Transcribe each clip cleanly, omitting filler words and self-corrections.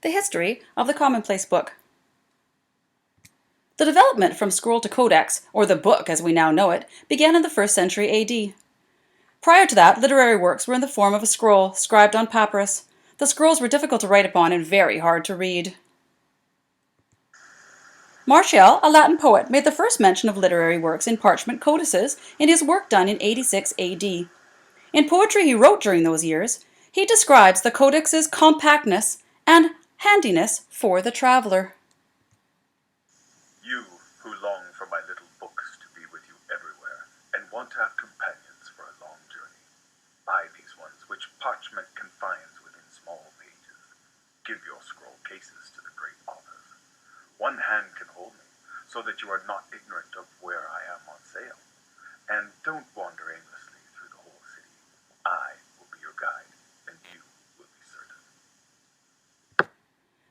the history of the Commonplace book. The development from scroll to codex, or the book as we now know it, began in the 1st century AD. Prior to that, literary works were in the form of a scroll, scribed on papyrus. The scrolls were difficult to write upon and very hard to read. Martial, a Latin poet, made the first mention of literary works in parchment codices in his work done in 86 AD. In poetry he wrote during those years, he describes the codex's compactness and handiness for the traveler. You who long for my little books to be with you everywhere, and want to have companions for a long journey, buy these ones which parchment confines within small pages. Give your scroll cases to the great authors. One hand can hold me, so that you are not ignorant of where I am on sale. And don't wander aimlessly through the whole city. I will be your guide, and you will be certain.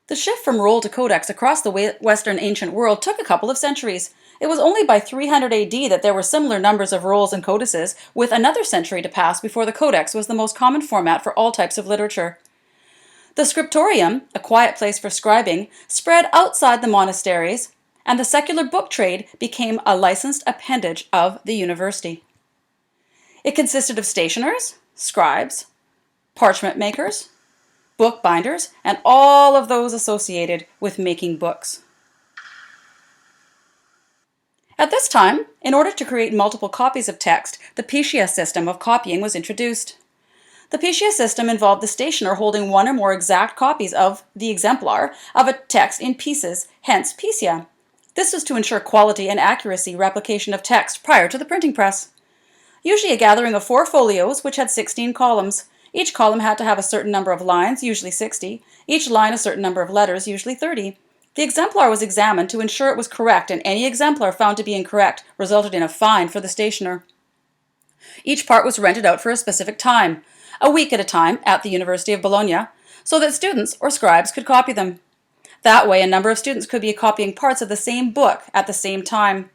The shift from roll to codex across the Western ancient world took a couple of centuries. It was only by 300 AD that there were similar numbers of rolls and codices, with another century to pass before the codex was the most common format for all types of literature. The scriptorium, a quiet place for scribing, spread outside the monasteries, and the secular book trade became a licensed appendage of the university. It consisted of stationers, scribes, parchment makers, bookbinders, and all of those associated with making books. At this time, in order to create multiple copies of text, the Picia system of copying was introduced. The Picia system involved the stationer holding one or more exact copies of the exemplar of a text in pieces, hence Picia. This was to ensure quality and accuracy replication of text prior to the printing press. Usually a gathering of 4 folios, which had 16 columns. Each column had to have a certain number of lines, usually 60, each line a certain number of letters, usually 30. The exemplar was examined to ensure it was correct, and any exemplar found to be incorrect resulted in a fine for the stationer. Each part was rented out for a specific time, a week at a time, at the University of Bologna, so that students or scribes could copy them. That way, a number of students could be copying parts of the same book at the same time.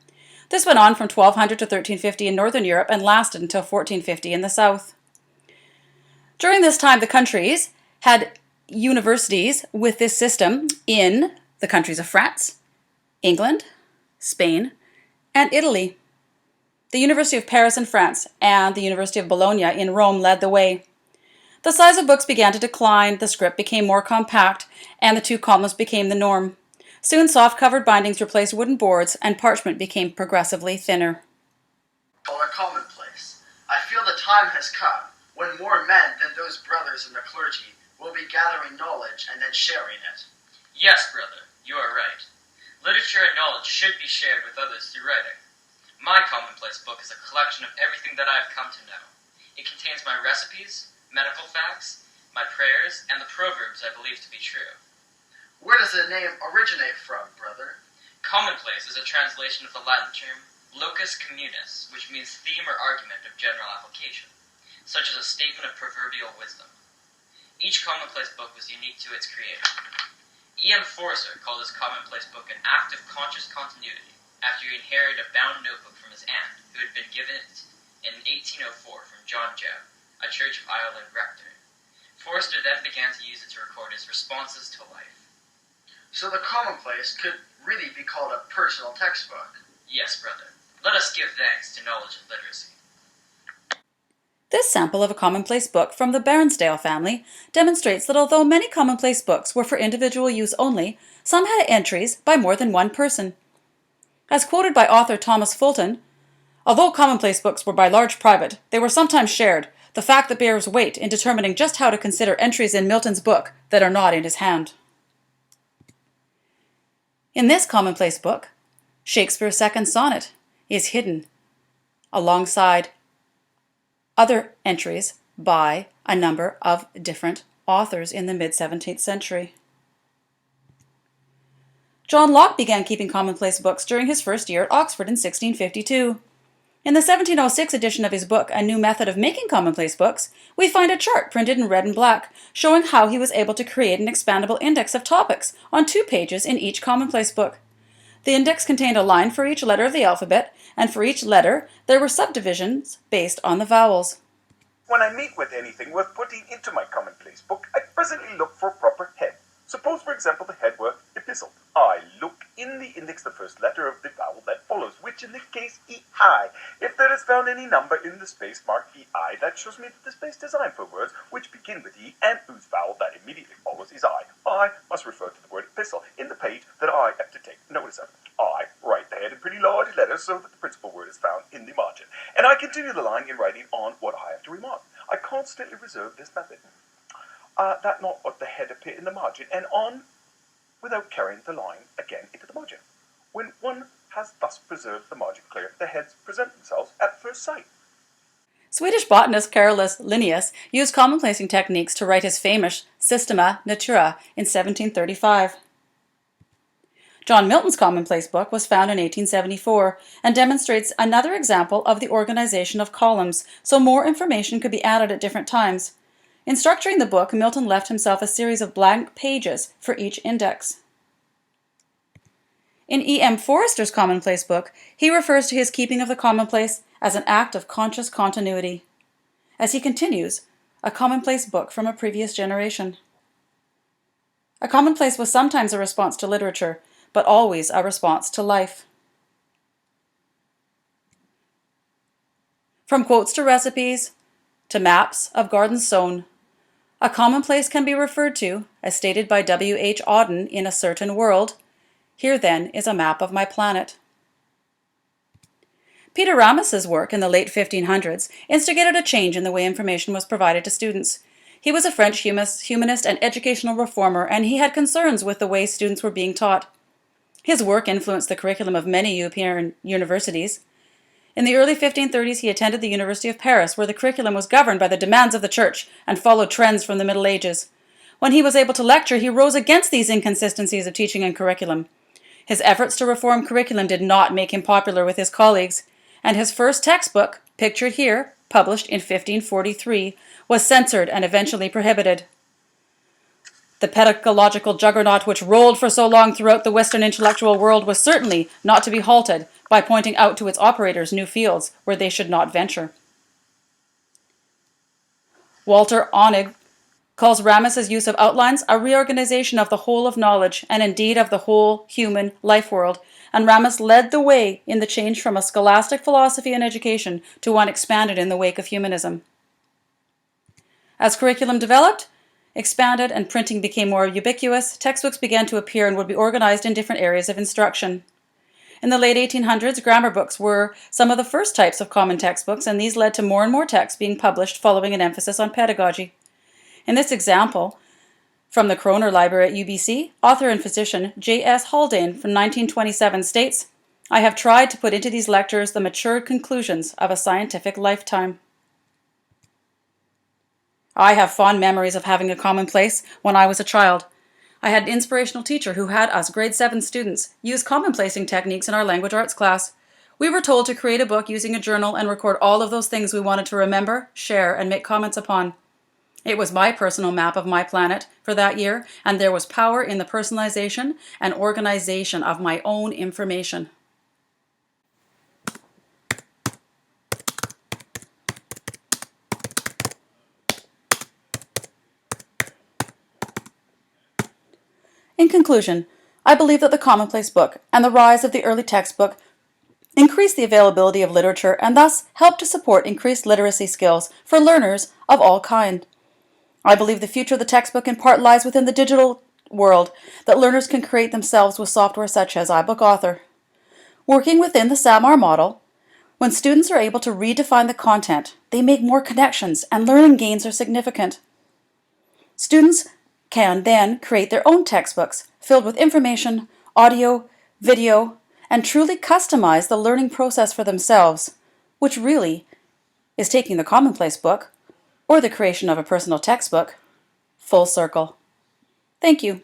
This went on from 1200 to 1350 in Northern Europe and lasted until 1450 in the South. During this time, the countries had universities with this system in the countries of France, England, Spain, and Italy. The University of Paris in France and the University of Bologna in Rome led the way. The size of books began to decline, the script became more compact, and the 2 columns became the norm. Soon soft-covered bindings replaced wooden boards, and parchment became progressively thinner. Or Commonplace. I feel the time has come when more men than those brothers in the clergy will be gathering knowledge and then sharing it. Yes, brother, you are right. Literature and knowledge should be shared with others through writing. My Commonplace book is a collection of everything that I have come to know. It contains my recipes, medical facts, my prayers, and the proverbs I believe to be true. Where does the name originate from, brother? Commonplace is a translation of the Latin term locus communis, which means theme or argument of general application, such as a statement of proverbial wisdom. Each Commonplace book was unique to its creator. E.M. Forster called his Commonplace book an act of conscious continuity, after he inherited a bound notebook from his aunt, who had been given it in 1804 from John Joe, a Church of Ireland rector. Forster then began to use it to record his responses to life. So the Commonplace could really be called a personal textbook. Yes, brother. Let us give thanks to knowledge and literacy. This sample of a commonplace book from the Barnsdale family demonstrates that although many commonplace books were for individual use only, some had entries by more than one person. As quoted by author Thomas Fulton, although commonplace books were by large private, they were sometimes shared, the fact that bears weight in determining just how to consider entries in Milton's book that are not in his hand. In this commonplace book, Shakespeare's second sonnet is hidden alongside other entries by a number of different authors in the mid-17th century. John Locke began keeping commonplace books during his first year at Oxford in 1652. In the 1706 edition of his book, A New Method of Making Commonplace Books, we find a chart printed in red and black, showing how he was able to create an expandable index of topics on 2 pages in each commonplace book. The index contained a line for each letter of the alphabet, and for each letter there were subdivisions based on the vowels. When I meet with anything worth putting into my commonplace book, I presently look for proper head, Suppose, for example, the head were epistle. I look in the index the first letter of the vowel that follows, which in this case EI. If there is found any number in the space marked EI, that shows me that the space designed for words which begin with E and whose vowel that immediately follows is I. I must refer to the word epistle in the page that I have to take notice of. I write the head in pretty large letters so that the principal word is found in the margin. And I continue the line in writing on what I have to remark. I constantly reserve this method. That not what the head appear in the margin, and on without carrying the line again into the margin. When one has thus preserved the margin clear, the heads present themselves at first sight. Swedish botanist Carolus Linnaeus used commonplacing techniques to write his famous Systema Naturae in 1735. John Milton's Commonplace book was found in 1874 and demonstrates another example of the organization of columns, so more information could be added at different times. In structuring the book, Milton left himself a series of blank pages for each index. In E. M. Forrester's Commonplace book, he refers to his keeping of the commonplace as an act of conscious continuity. As he continues, a commonplace book from a previous generation. A commonplace was sometimes a response to literature, but always a response to life. From quotes to recipes, to maps of gardens sown, a commonplace can be referred to, as stated by W. H. Auden in A Certain World. Here then is a map of my planet. Peter Ramus's work in the late 1500s instigated a change in the way information was provided to students. He was a French humanist and educational reformer, and he had concerns with the way students were being taught. His work influenced the curriculum of many European universities. In the early 1530s, he attended the University of Paris, where the curriculum was governed by the demands of the Church and followed trends from the Middle Ages. When he was able to lecture, he rose against these inconsistencies of teaching and curriculum. His efforts to reform curriculum did not make him popular with his colleagues, and his first textbook, pictured here, published in 1543, was censored and eventually prohibited. The pedagogical juggernaut which rolled for so long throughout the Western intellectual world was certainly not to be halted by pointing out to its operators new fields where they should not venture. Walter Onig calls Ramus's use of outlines a reorganization of the whole of knowledge, and indeed of the whole human life world, and Ramus led the way in the change from a scholastic philosophy and education to one expanded in the wake of humanism. As curriculum developed, expanded, and printing became more ubiquitous, textbooks began to appear and would be organized in different areas of instruction. In the late 1800s, grammar books were some of the first types of common textbooks, and these led to more and more texts being published following an emphasis on pedagogy. In this example, from the Kroner Library at UBC, author and physician J.S. Haldane from 1927 states, "I have tried to put into these lectures the matured conclusions of a scientific lifetime." I have fond memories of having a commonplace when I was a child. I had an inspirational teacher who had us grade 7 students use commonplacing techniques in our language arts class. We were told to create a book using a journal and record all of those things we wanted to remember, share, and make comments upon. It was my personal map of my planet for that year, and there was power in the personalization and organization of my own information. In conclusion, I believe that the Commonplace book and the rise of the early textbook increased the availability of literature and thus helped to support increased literacy skills for learners of all kind. I believe the future of the textbook in part lies within the digital world, that learners can create themselves with software such as iBook Author. Working within the SAMR model, when students are able to redefine the content, they make more connections and learning gains are significant. Students can then create their own textbooks filled with information, audio, video, and truly customize the learning process for themselves, which really is taking the Commonplace book, or the creation of a personal textbook, full circle. Thank you.